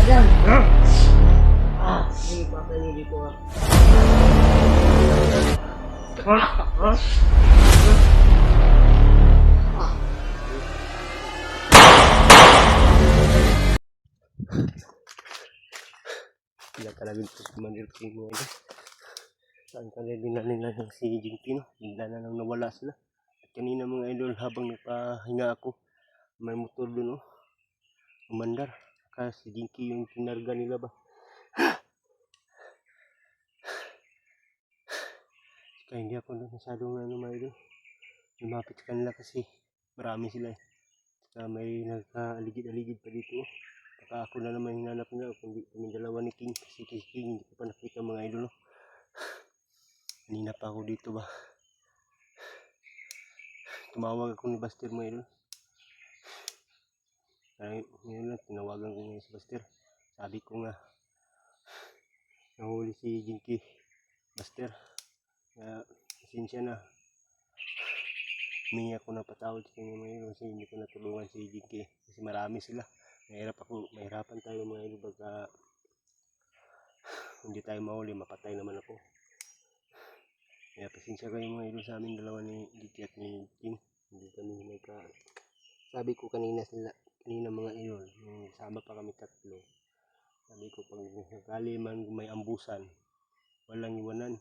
dyan. Hindi pa kayo dito ah. Sila talaga ito sa Manila King mo ito. Saan ka rin nila ng si Jinky, no? Bigla na lang nawala sila. At kanina mga idol, habang nagpahinga ako, may motor doon, oh. Umandar. Kasi si Jinky yung kinarga nila ba? Kaya hindi ako masyadong mga idol. Lumapit sa kanila kasi marami sila eh. Saka may nagka-aligid-aligid pa dito, oh. Baka ako na naman hinanap nila, kundi kami dalawa ni King. Si King, hindi ko pa nakita mga idol, oh. Kanina pa ako dito ba? Tumawag ako ni Buster mga idol. Ay, ngayon lang, tinawagan ko ngayon si Buster. Sabi ko nga, nahuli si Jinky, Buster. Kaya, pasensya na. Humingi ako ng patawad sa kanya mga idol kasi hindi ko natulungan si Jinky. Kasi marami sila. Mahirapan tayo mga idol baka hindi tayo mahuli, mapatay naman ako. Kaya pasensya kayo mga idol sa amin dalawa ni Jinky at ni King. Hindi kami sabi ko kanina mga idol, nung sama pa kami tatlo. Sabi ko pag sakali man may ambusan, walang iwanan.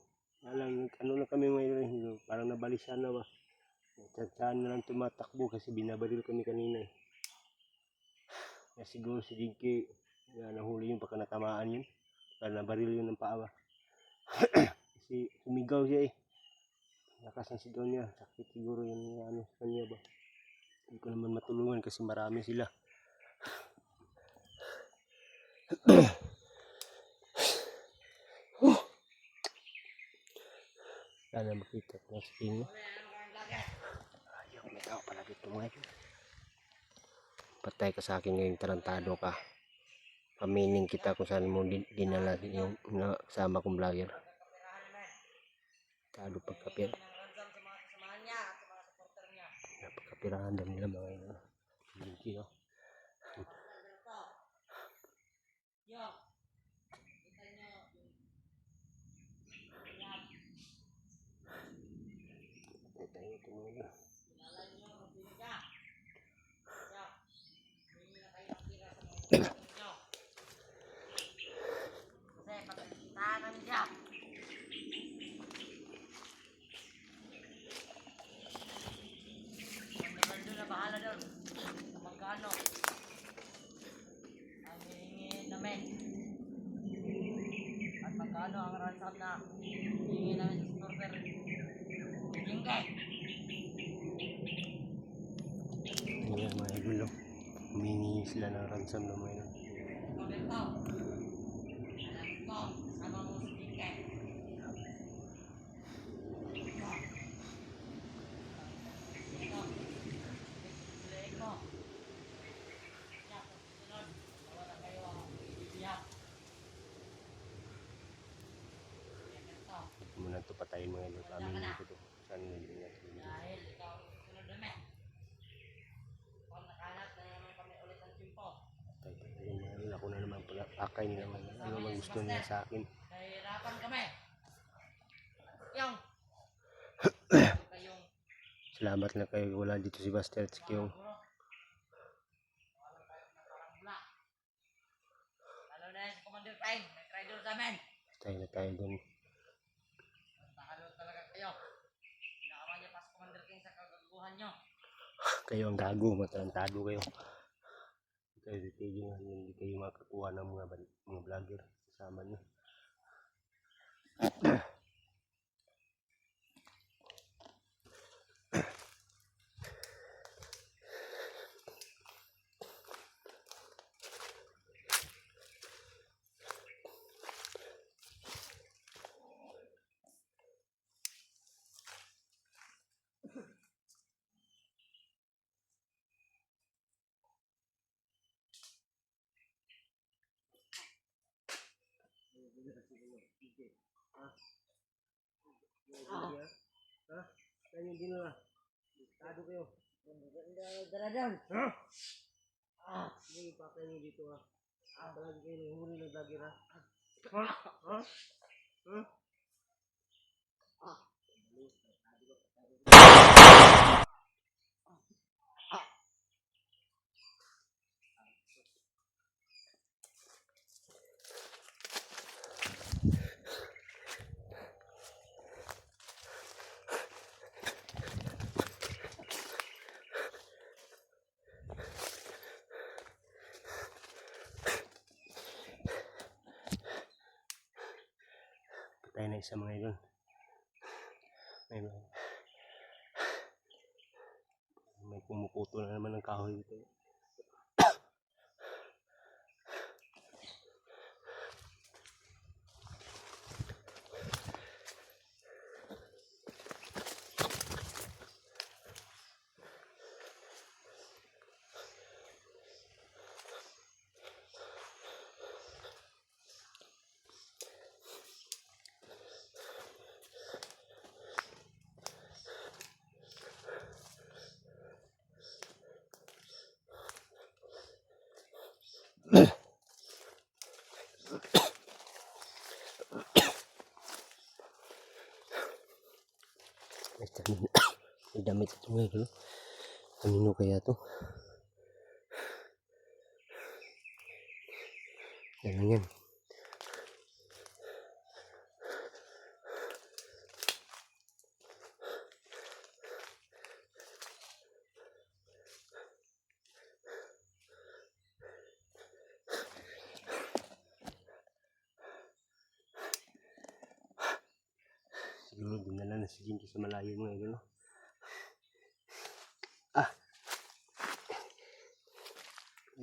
Ano na kami mga idol, parang nabalisan na ba. Saan na lang tumatakbo kasi binabaril kami kanina eh. Kaya siguro si Jinky, nahuli yun baka natamaan yun. Baka nabaril yun ng paa ba. Kasi humigaw siya eh. Lakas ang sigaw niya, sakit siguro yun sa kanya ba. Hindi ko naman matulungan kasi marami sila. Sana makita ko sa tingin. Ayaw, may tao pala dito mga idol. Patay ka sa akin ngayon, tarantado ka. Pamining kita kung saan mo dinala yung kasama kong vlogger. Tado pagkapir. Napagkapirahan daw nila mga idol. Hindi oh. Bahala doon. Magkano? Ang hihingi namin. At magkano ang ransom na hihingi namin sa supporter. Hingge. Ayan mga idol, oh. Humingi sila ng ransom na mga idol. Pagkento. Alam ko, kasama mo si Hingge. Muna ito patayin mga idol. Kami dito. Saan nila dahil ikaw ang susunod namin. Kung nakahanap na naman kami ulit ng simpo. patayin mga idol. Ako na naman pakay nila mga idol. Ano naman gusto nila sa akin. Nahihirapan kami. Yung Salamat na kayo. Wala dito si Buster at si Kyong. lalo na si Commander Pine. May traitor sa amin. Tayo na tayo dun. Nakalo talaga kayo. Pinakaman niya pa si Commander King sa kagaguhan nyo. Kayo ang gago. Matalantado kayo. Kayo titigil nga. Hindi kayo makakuha ng mga vlogger. Kasama nyo. Ha? Saan yung dinala? Tado kayo. Dara doon. Ha? Hindi pa kayo dito ha. Lagi kayo nanghuli ng vlogger ha? Ha? Ha? Ha? Patay na isa mga idol. May pumuputo na naman ng kahoy dito. May damit ito mga idol. Kanino kaya to? Yan lang yan. Siguro dinala na si Jinky sa malayo mga idol.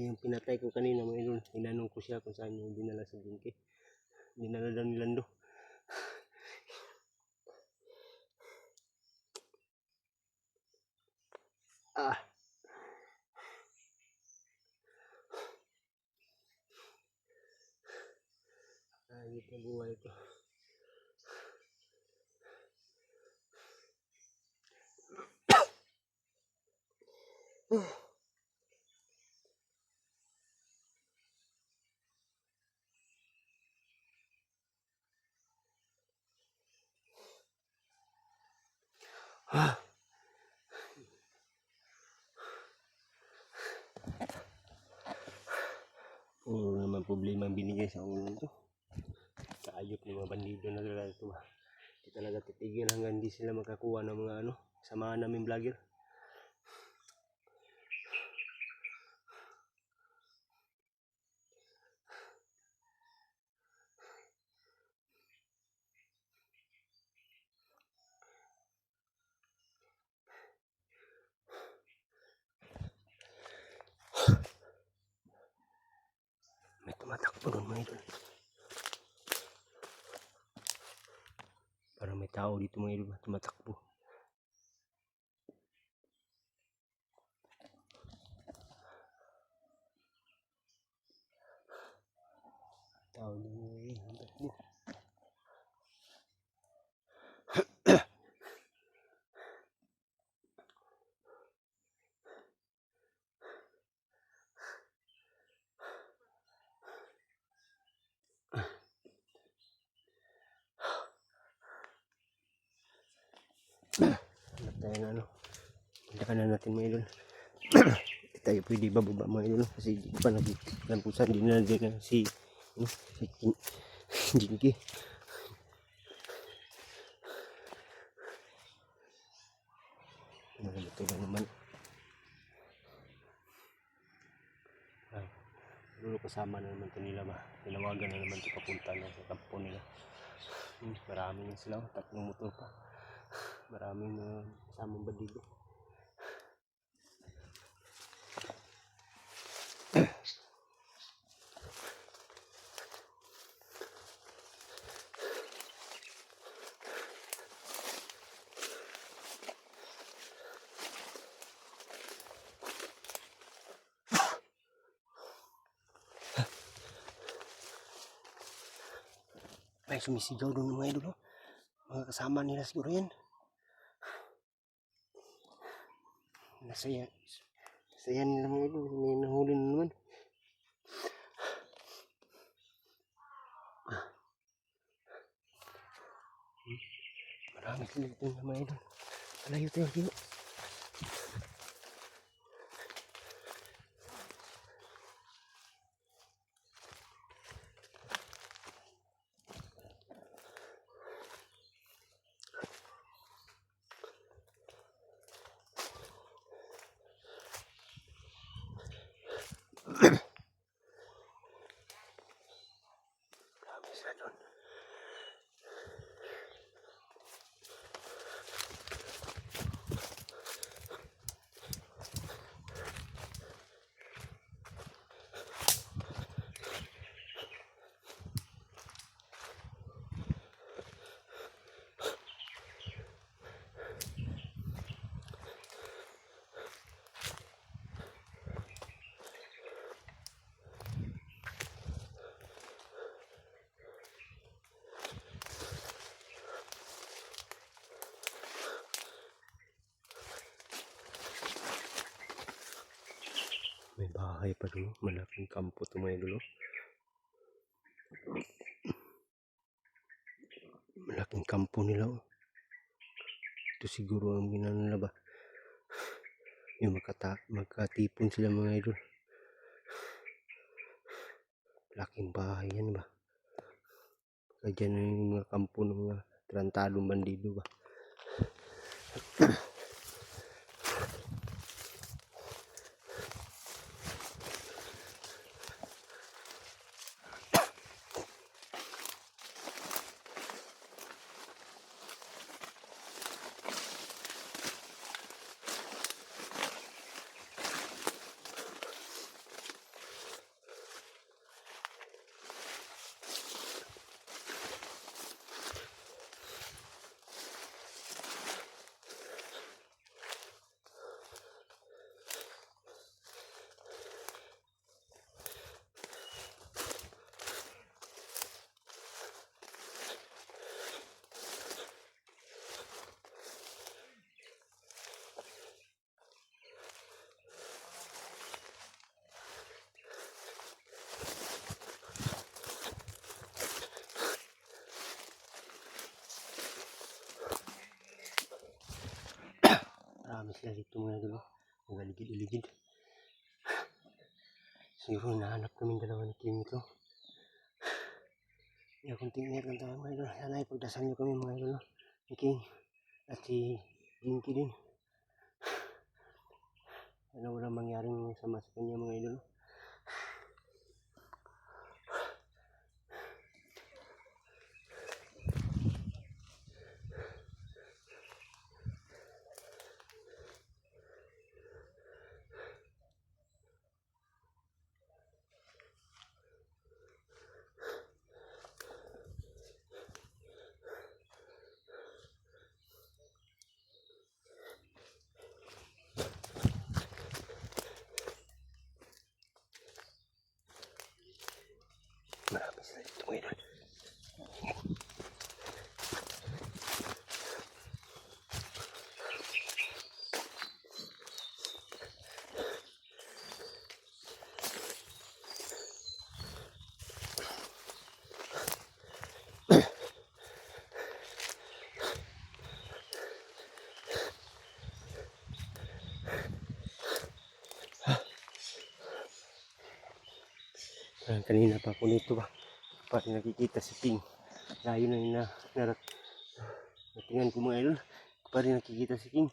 Yung pinatay ko kanina mga idol, tinanong ko siya kung saan yung dinala si Jinky. Dinala daw ni Lando. Ayos na buhay ito. Puro naman problema ang binigay sa ulo nito. Kaayop ng mga bandido na talaga ito. Hindi talaga titigil hanggang hindi sila makakuha ng mga samahan namin vlogger. May tumatakbo doon mga idol. Parang may tao dito mga idol, tumatakbo. Tao doon mga idol, tumatakbo. Hanap tayo na puntakan na natin mga idol. Tayo pwede bababa mga idol kasi hindi pa nakikita kung saan din na si Jinky. Ito na naman. Siguro kasama na naman ito nila ba. Tinawagan na naman ito papunta na sa kampo nila. Maraming sila, tatlong motor pa. Maraming kasamang bandido. May sumisigaw doon mga idol. Mga kasama nila siguro yan. Nasaya nila mga idol. May nahuli na naman. Marami sila dito na mga idol. Malayo tayo dito. Marami sila doon. May bahay pa doon. Malaking kampo ito mga idol. Malaking kampo nila. Ito siguro ang ginano nila ba. Yung magkatipon sila mga idol. Laking bahay yan ba. Kaya dyan na yung mga kampo ng mga tarantadong bandido ba. Marami sila dito mga idol. Nagaligid-iligid. Siguro nahanap namin dalawa ni King ito. Kaya kunting ingat lang tayo mga idol. Sana ipagdasal nyo kami mga idol. Ni King at si Jinky din. Sana walang mangyaring sama sa kanya mga idol. Marami sila dito mga idol. Kanina pa ako nito ba. Pa rin nakikita si King. Layo na yun na natingan ko mga idol. Pa rin nakikita si King.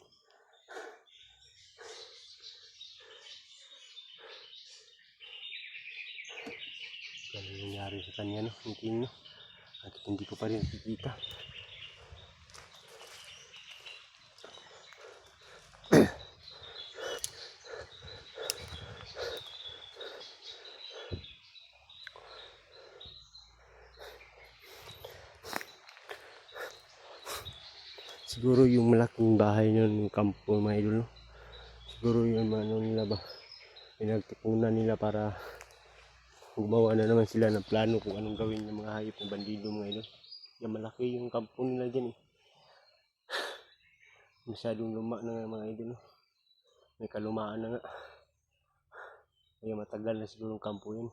Ano nangyari sa kanya no? Ni King no? At hindi ko pa rin nakikita. Siguro yung malaking bahay nun, yung kampo mga idol, no? Siguro yung ano nila ba, pinagtipunan nila para gumawa na naman sila ng plano kung anong gawin ng mga hayop ng bandido mga idol. Kaya malaki yung kampo nila dyan eh. Masyadong luma na nga mga idol, no? May kalumaan na nga. Kaya matagal na siguro yung kampo yun.